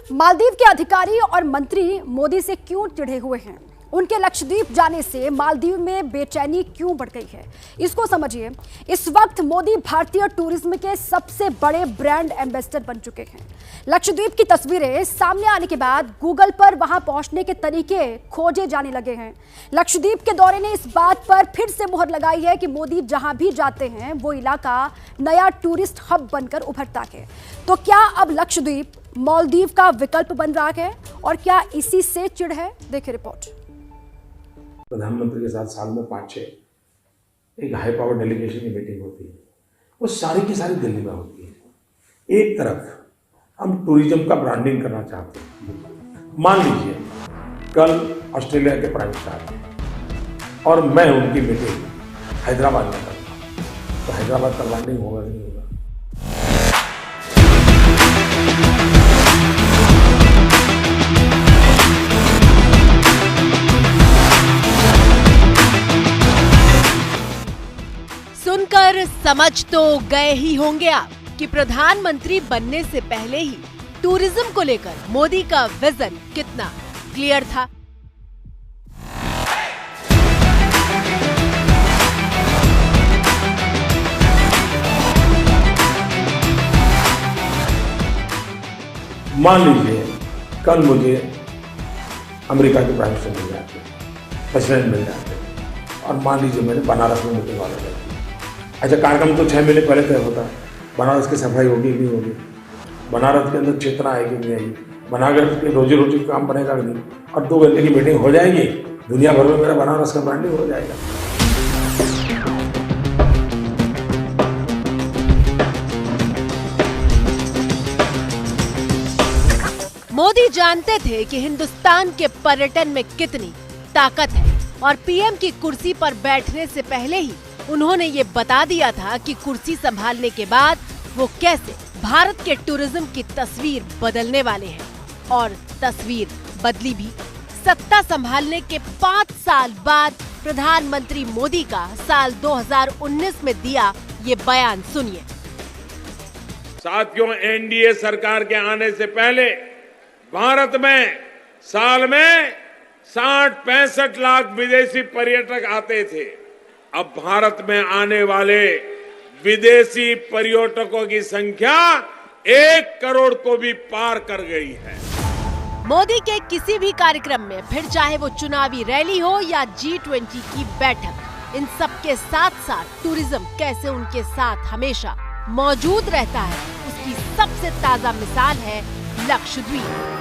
मालदीव के अधिकारी और मंत्री मोदी से क्यों चिढ़े हुए हैं? उनके लक्षद्वीप जाने से मालदीव में बेचैनी क्यों बढ़ गई है, इसको समझिए। इस वक्त मोदी भारतीय टूरिज्म के सबसे बड़े ब्रांड एम्बेसडर बन चुके हैं। लक्षद्वीप की तस्वीरें सामने आने के बाद गूगल पर वहां पहुंचने के तरीके खोजे जाने लगे हैं। लक्षद्वीप के दौरे ने इस बात पर फिर से मुहर लगाई है कि मोदी जहां भी जाते हैं वो इलाका नया टूरिस्ट हब बनकर उभरता है। तो क्या अब लक्षद्वीप मालदीव का विकल्प बन रहा है और क्या इसी से चिढ़ है? देखिए रिपोर्ट। प्रधानमंत्री के साथ साल में 5-6 एक हाई पावर डेलीगेशन की मीटिंग होती है, वो सारी की सारी दिल्ली में होती है। एक तरफ हम टूरिज्म का ब्रांडिंग करना चाहते हैं। मान लीजिए कल ऑस्ट्रेलिया के प्राइम मिनिस्टर और मैं उनकी मीटिंग हैदराबाद में करता हूँ, तो हैदराबाद का ब्रांडिंग होगा कि नहीं होगा? सुनकर समझ तो गए ही होंगे आप कि प्रधानमंत्री बनने से पहले ही टूरिज्म को लेकर मोदी का विजन कितना क्लियर था। मान लीजिए कल मुझे अमेरिका के प्राइम मिनिस्टर मिल जाते, प्रेसिडेंट मिल जाते और मान लीजिए मैंने बनारस में मीटिंग वाले करती। अच्छा, कार्यक्रम तो 6 महीने पहले तय होता है। बनारस की सफाई होगी कि नहीं होगी, बनारस के अंदर चेतना आएगी कि नहीं आएगी, बनारस के रोजी रोटी का काम बनेगा कि नहीं, और 2 घंटे की मीटिंग हो जाएगी, दुनिया भर में मेरा बनारस का ब्रांडिंग हो जाएगा। मोदी जानते थे कि हिंदुस्तान के पर्यटन में कितनी ताकत है और पीएम की कुर्सी पर बैठने से पहले ही उन्होंने ये बता दिया था कि कुर्सी संभालने के बाद वो कैसे भारत के टूरिज्म की तस्वीर बदलने वाले हैं। और तस्वीर बदली भी। सत्ता संभालने के 5 साल बाद प्रधानमंत्री मोदी का साल 2019 में दिया ये बयान सुनिए। साथियों, एनडीए सरकार के आने से पहले भारत में साल में 60-65 लाख विदेशी पर्यटक आते थे। अब भारत में आने वाले विदेशी पर्यटकों की संख्या 1 करोड़ को भी पार कर गई है। मोदी के किसी भी कार्यक्रम में, फिर चाहे वो चुनावी रैली हो या G20 की बैठक, इन सब के साथ साथ टूरिज्म कैसे उनके साथ हमेशा मौजूद रहता है, उसकी सबसे ताजा मिसाल है लक्षद्वीप।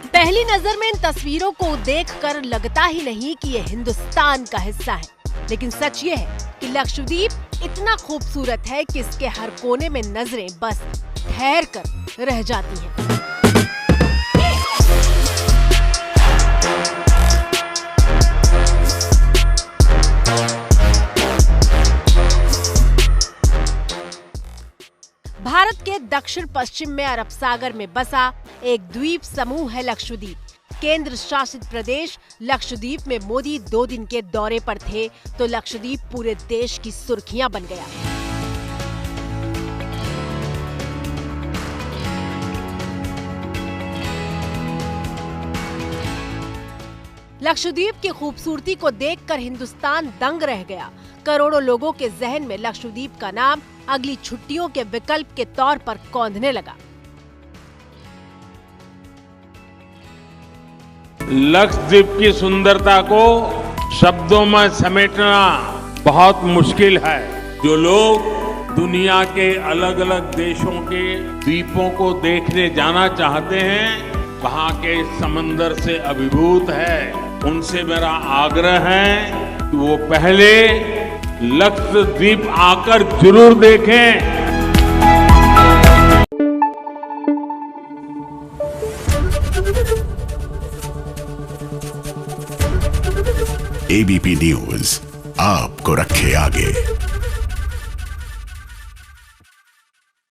पहली नजर में इन तस्वीरों को देखकर लगता ही नहीं कि ये हिंदुस्तान का हिस्सा है, लेकिन सच ये है कि लक्षद्वीप इतना खूबसूरत है कि इसके हर कोने में नजरें बस ठहर कर रह जाती हैं। भारत के दक्षिण पश्चिम में अरब सागर में बसा एक द्वीप समूह है लक्षद्वीप। केंद्र शासित प्रदेश लक्षद्वीप में मोदी 2 दिन के दौरे पर थे तो लक्षद्वीप पूरे देश की सुर्खियां बन गया। लक्षद्वीप की खूबसूरती को देखकर हिंदुस्तान दंग रह गया। करोड़ों लोगों के जहन में लक्षद्वीप का नाम अगली छुट्टियों के विकल्प के तौर पर कौंधने लगा। लक्षद्वीप की सुंदरता को शब्दों में समेटना बहुत मुश्किल है। जो लोग दुनिया के अलग अलग देशों के द्वीपों को देखने जाना चाहते हैं, वहाँ के समंदर से अभिभूत है, उनसे मेरा आग्रह है कि वो पहले लक्षद्वीप आकर जरूर देखें। एबीपी न्यूज आपको रखे आगे।